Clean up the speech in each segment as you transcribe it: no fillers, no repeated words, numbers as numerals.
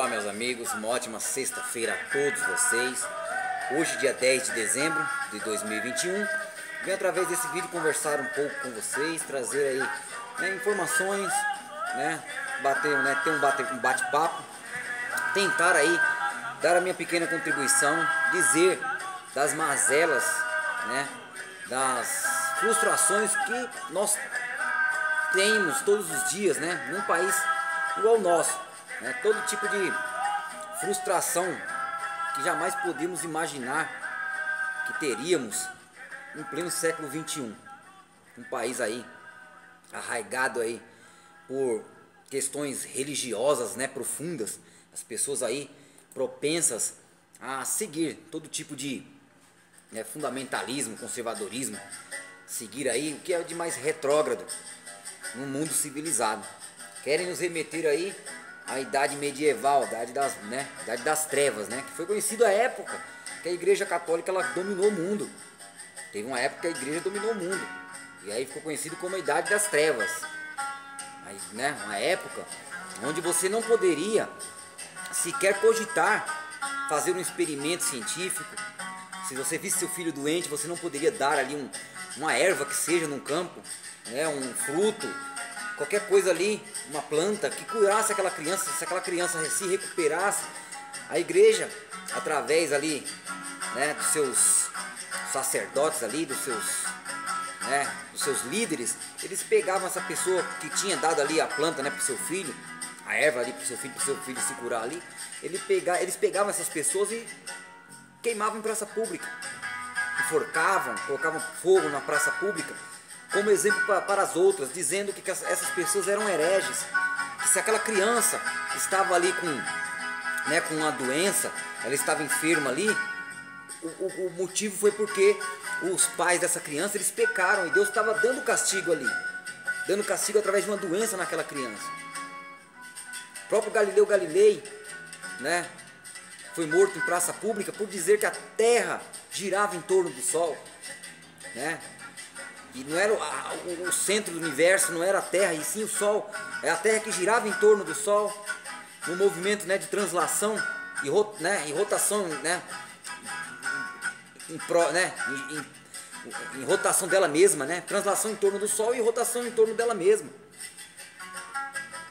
meus amigos, uma ótima sexta-feira a todos vocês. Hoje, dia 10 de dezembro de 2021, venho através desse vídeo conversar um pouco com vocês, trazer aí informações, ter um bate-papo, tentar aí dar a minha pequena contribuição, dizer das mazelas, das frustrações que nós temos todos os dias, num país igual o nosso. Todo tipo de frustração que jamais podíamos imaginar que teríamos em pleno século XXI. Um país aí arraigado aí por questões religiosas, profundas. As pessoas aí propensas a seguir todo tipo de fundamentalismo, conservadorismo, seguir aí o que é de mais retrógrado no mundo civilizado. Querem nos remeter aí à idade medieval, idade das trevas, que foi conhecida a época que a Igreja Católica ela dominou o mundo. Teve uma época que a Igreja dominou o mundo e aí ficou conhecido como a Idade das Trevas. Aí, uma época onde você não poderia sequer cogitar fazer um experimento científico. Se você visse seu filho doente, você não poderia dar ali uma erva que seja num campo, um fruto, qualquer coisa ali, uma planta que curasse aquela criança. Se aquela criança se recuperasse, a igreja, através ali, dos seus sacerdotes ali, dos seus líderes, eles pegavam essa pessoa que tinha dado ali a planta, para o seu filho, a erva ali para o seu filho se curar ali. Eles pegavam essas pessoas e queimavam em praça pública, enforcavam, colocavam fogo na praça pública, como exemplo para as outras, dizendo que essas pessoas eram hereges, que se aquela criança estava ali com uma doença, ela estava enferma ali, o motivo foi porque os pais dessa criança eles pecaram e Deus estava dando castigo ali, dando castigo através de uma doença naquela criança. O próprio Galileu Galilei, foi morto em praça pública por dizer que a terra girava em torno do sol, e não era o centro do universo, não era a terra, e sim o sol. É a terra que girava em torno do sol, no movimento de translação e rotação, em rotação dela mesma, translação em torno do sol e rotação em torno dela mesma.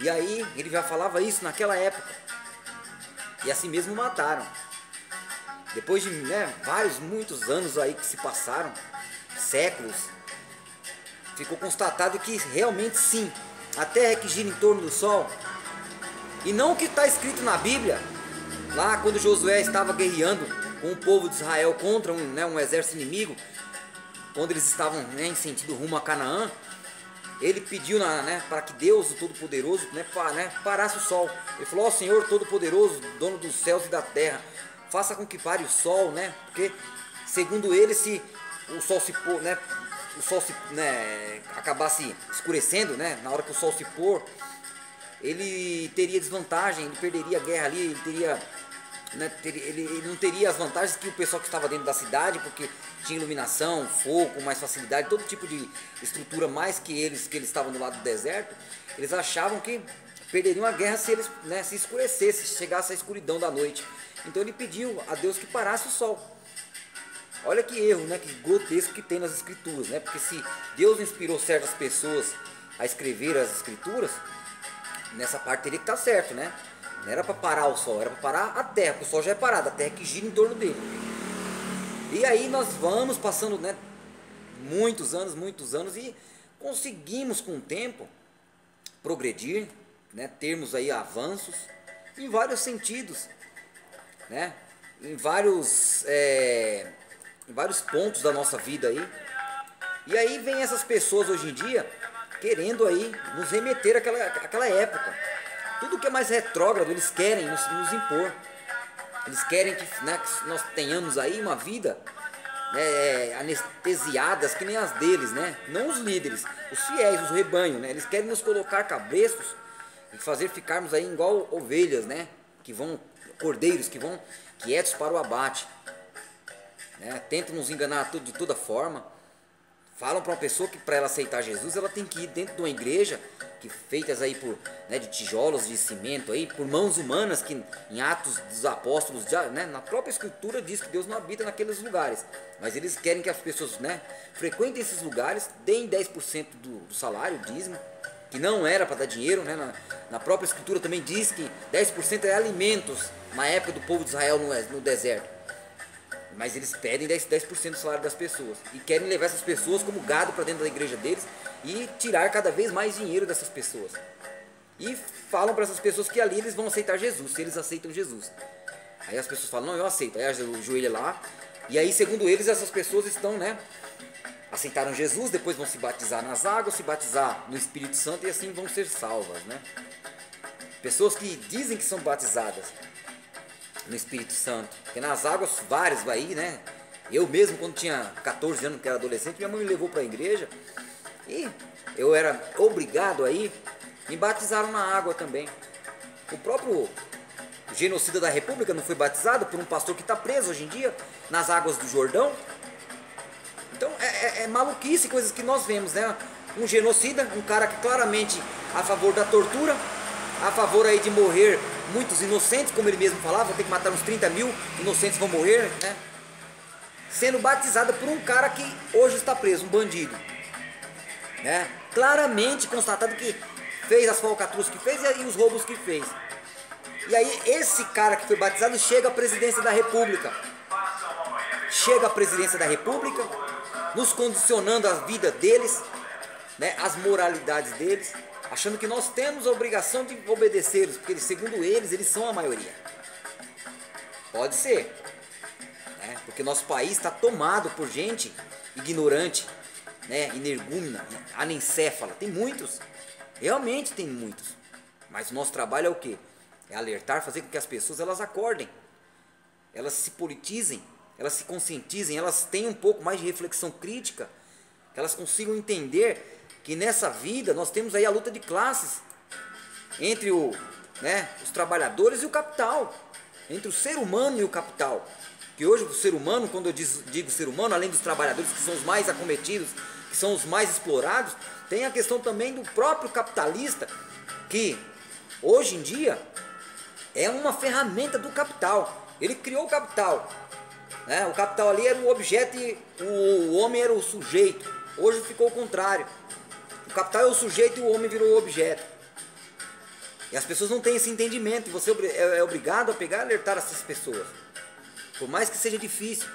E aí ele já falava isso naquela época, e assim mesmo mataram. Depois de muitos anos aí que se passaram, séculos, ficou constatado que realmente sim, a terra é que gira em torno do sol, e não o que está escrito na Bíblia, lá quando Josué estava guerreando com o povo de Israel contra um exército inimigo, quando eles estavam em sentido rumo a Canaã. Ele pediu para que Deus, o Todo-Poderoso, parasse o sol. Ele falou: ó Senhor Todo-Poderoso, dono dos céus e da terra, faça com que pare o sol, porque segundo ele, se o sol se pôr, o sol se acabasse escurecendo, na hora que o sol se pôr, ele teria desvantagem, ele perderia a guerra ali, ele teria, ele não teria as vantagens que o pessoal que estava dentro da cidade, porque tinha iluminação, fogo com mais facilidade, todo tipo de estrutura mais que eles estavam do lado do deserto. Eles achavam que perderiam a guerra se eles se escurecesse, se chegasse a escuridão da noite. Então ele pediu a Deus que parasse o sol. Olha que erro, que grotesco que tem nas escrituras, porque se Deus inspirou certas pessoas a escrever as escrituras, nessa parte teria que estar certo, não era para parar o sol, era para parar a terra, porque o sol já é parado, a terra que gira em torno dele. E aí nós vamos passando, muitos anos e conseguimos com o tempo progredir, termos aí avanços em vários sentidos, em vários pontos da nossa vida aí. E aí vem essas pessoas hoje em dia querendo aí nos remeter àquela época. Tudo que é mais retrógrado eles querem nos impor. Eles querem que nós tenhamos aí uma vida anestesiadas que nem as deles, não os líderes, os fiéis, os rebanhos, eles querem nos colocar cabrestos e fazer ficarmos aí igual ovelhas, cordeiros que vão quietos para o abate, tentam nos enganar de toda forma, Falam para uma pessoa que para ela aceitar Jesus, ela tem que ir dentro de uma igreja que feitas aí por, né, de tijolos de cimento aí, por mãos humanas, que em Atos dos Apóstolos, já, né, na própria escritura diz que Deus não habita naqueles lugares, mas eles querem que as pessoas, né, frequentem esses lugares, deem 10% do salário, dízimo, que não era para dar dinheiro, né, na própria escritura também diz que 10% é alimentos na época do povo de Israel no deserto. Mas eles pedem 10% do salário das pessoas e querem levar essas pessoas como gado para dentro da igreja deles e tirar cada vez mais dinheiro dessas pessoas. E falam para essas pessoas que ali eles vão aceitar Jesus, se eles aceitam Jesus. Aí as pessoas falam, não, eu aceito. Aí ajoelha lá. E aí, segundo eles, essas pessoas estão, né, aceitaram Jesus, depois vão se batizar nas águas, se batizar no Espírito Santo e assim vão ser salvas, né? Pessoas que dizem que são batizadas no Espírito Santo, porque nas águas várias vai ir, né? Eu mesmo, quando tinha 14 anos, que era adolescente, minha mãe me levou para a igreja e eu era obrigado a ir, me batizaram na água também. O próprio genocida da República não foi batizado por um pastor que está preso hoje em dia nas águas do Jordão. Então é maluquice, coisas que nós vemos, né? Um genocida, um cara que claramente a favor da tortura, a favor aí de morrer muitos inocentes, como ele mesmo falava, tem que matar uns 30 mil inocentes vão morrer, né? Sendo batizada por um cara que hoje está preso, um bandido, né? Claramente constatado que fez as falcatruas que fez e os roubos que fez. E aí esse cara que foi batizado chega à presidência da República. Chega à presidência da República, nos condicionando a vida deles, né, as moralidades deles, achando que nós temos a obrigação de obedecê-los, porque segundo eles são a maioria. Pode ser, né, porque nosso país está tomado por gente ignorante, né, energúmena, anencéfala. Tem muitos, realmente tem muitos. Mas o nosso trabalho é o quê? É alertar, fazer com que as pessoas elas acordem, elas se politizem, elas se conscientizem, elas tenham um pouco mais de reflexão crítica, que elas consigam entender que nessa vida nós temos aí a luta de classes entre os trabalhadores e o capital, entre o ser humano e o capital. Que hoje o ser humano, quando eu digo ser humano, além dos trabalhadores que são os mais acometidos, que são os mais explorados, tem a questão também do próprio capitalista, que hoje em dia é uma ferramenta do capital. Ele criou o capital, né? O capital ali era o objeto e o homem era o sujeito. Hoje ficou o contrário. O capital é o sujeito e o homem virou o objeto. E as pessoas não têm esse entendimento. E você é obrigado a pegar e alertar essas pessoas. Por mais que seja difícil.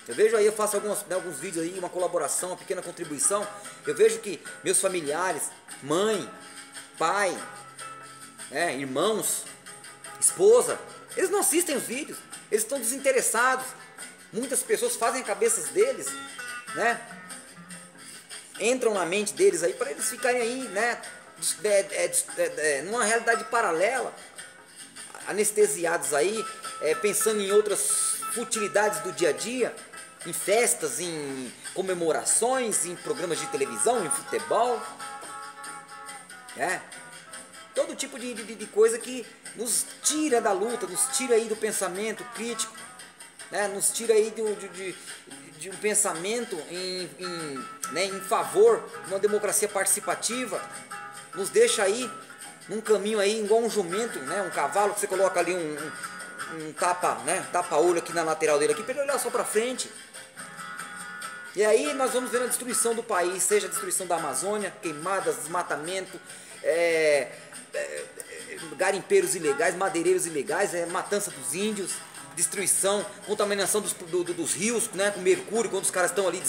Eu vejo aí, eu faço alguns vídeos aí, uma colaboração, uma pequena contribuição. Eu vejo que meus familiares, mãe, pai, irmãos, esposa, eles não assistem os vídeos. Eles estão desinteressados. Muitas pessoas fazem a cabeça deles, né? Entram na mente deles aí para eles ficarem aí, né? Numa realidade paralela, anestesiados aí, pensando em outras futilidades do dia a dia, em festas, em comemorações, em programas de televisão, em futebol, todo tipo de coisa que nos tira da luta, nos tira aí do pensamento crítico, né? Nos tira aí de um pensamento em favor de uma democracia participativa, nos deixa aí num caminho aí igual um jumento, né? Um cavalo que você coloca ali um tapa-olho aqui na lateral dele aqui para ele olhar só para frente. E aí nós vamos ver a destruição do país, seja a destruição da Amazônia, queimadas, desmatamento, garimpeiros ilegais, madeireiros ilegais, matança dos índios, destruição, contaminação dos rios, né, com mercúrio, quando os caras estão ali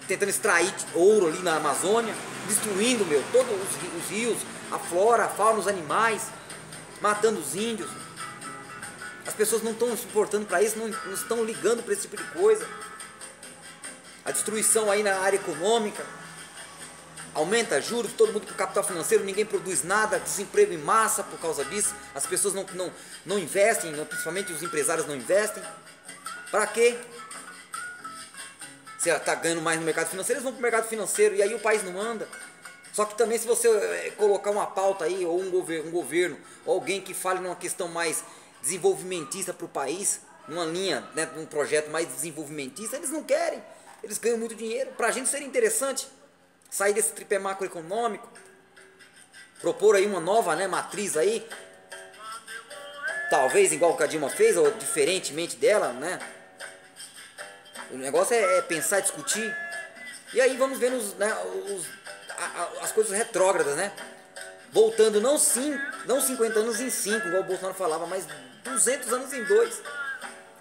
tentando extrair ouro ali na Amazônia, destruindo, todos os rios, a flora, a fauna, os animais, matando os índios. As pessoas não estão se importando para isso, não estão ligando para esse tipo de coisa. A destruição aí na área econômica, aumenta juros, todo mundo com capital financeiro, ninguém produz nada, desemprego em massa por causa disso, as pessoas não investem, principalmente os empresários não investem. Para quê? Se ela está ganhando mais no mercado financeiro, eles vão para o mercado financeiro e aí o país não anda. Só que também se você colocar uma pauta aí, ou um governo, ou alguém que fale numa questão mais desenvolvimentista para o país, numa linha, né, num projeto mais desenvolvimentista, eles não querem. Eles ganham muito dinheiro. Pra gente seria interessante sair desse tripé macroeconômico, propor aí uma nova, né, matriz aí, talvez igual que a Dilma fez, ou diferentemente dela, né? O negócio é pensar, discutir. E aí vamos vendo as coisas retrógradas, né? Voltando não 50 anos em 5, igual o Bolsonaro falava, mas 200 anos em 2.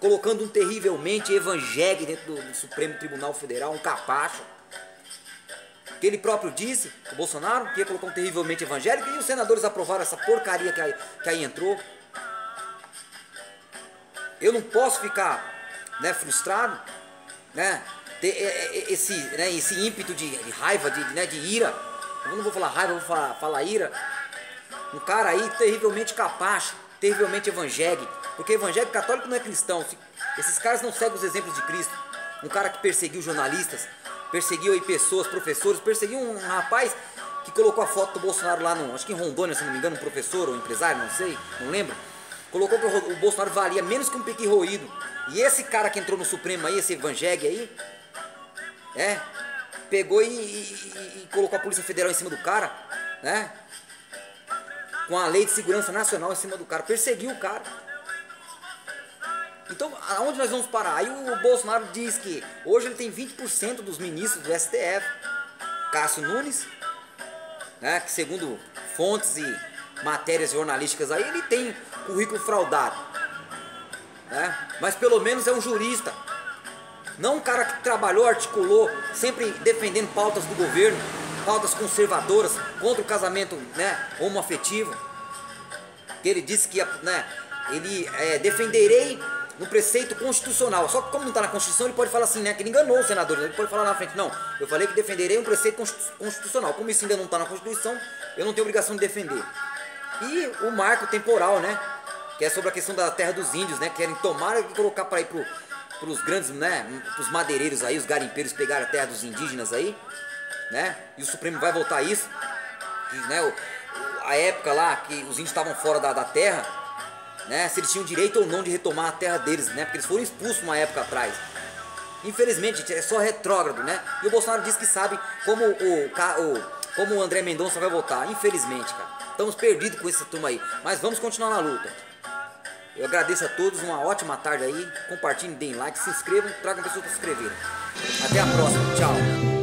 Colocando um terrivelmente evangélico dentro do Supremo Tribunal Federal, um capacho. Que ele próprio disse, o Bolsonaro, que ia colocar um terrivelmente evangélico, e os senadores aprovaram essa porcaria que aí entrou. Eu não posso ficar, né, frustrado, né, ter esse ímpeto de raiva, de ira. Eu não vou falar raiva, eu vou falar ira. Um cara aí terrivelmente capacho, terrivelmente evangélico, porque evangélico católico não é cristão. Esses caras não seguem os exemplos de Cristo. Um cara que perseguiu jornalistas, perseguiu aí pessoas, professores, perseguiu um rapaz que colocou a foto do Bolsonaro lá acho que em Rondônia, se não me engano, um professor ou um empresário, não sei, não lembro. Colocou que o Bolsonaro valia menos que um piqui roído. E esse cara que entrou no Supremo aí, esse evangélico aí, pegou e colocou a Polícia Federal em cima do cara, né? Com a Lei de Segurança Nacional em cima do cara, perseguiu o cara. Então, aonde nós vamos parar? Aí o Bolsonaro diz que hoje ele tem 20% dos ministros do STF. Cássio Nunes, né, que segundo fontes e matérias jornalísticas aí, ele tem currículo fraudado, né? Mas pelo menos é um jurista. Não um cara que trabalhou, articulou, sempre defendendo pautas do governo, pautas conservadoras, contra o casamento, né, homoafetivo. Que ele disse que, né, ele defenderei no preceito constitucional. Só que como não está na Constituição, ele pode falar assim, né, que ele enganou os senadores. Ele pode falar na frente, não, eu falei que defenderei um preceito constitucional. Como isso ainda não está na Constituição, eu não tenho obrigação de defender. E o marco temporal, né, que é sobre a questão da terra dos índios, né, querem tomar e colocar para ir para os grandes, né, os madeireiros aí, os garimpeiros pegarem a terra dos indígenas aí, né, e o Supremo vai voltar a isso, que, né, a época lá que os índios estavam fora da terra, né, se eles tinham direito ou não de retomar a terra deles, né, porque eles foram expulsos uma época atrás. Infelizmente, gente, é só retrógrado, né, e o Bolsonaro diz que sabe como o André Mendonça vai votar. Infelizmente, cara, estamos perdidos com essa turma aí, mas vamos continuar na luta. Eu agradeço a todos, uma ótima tarde aí. Compartilhem, deem like, se inscrevam, tragam pessoas para se inscreverem. Até a próxima, tchau.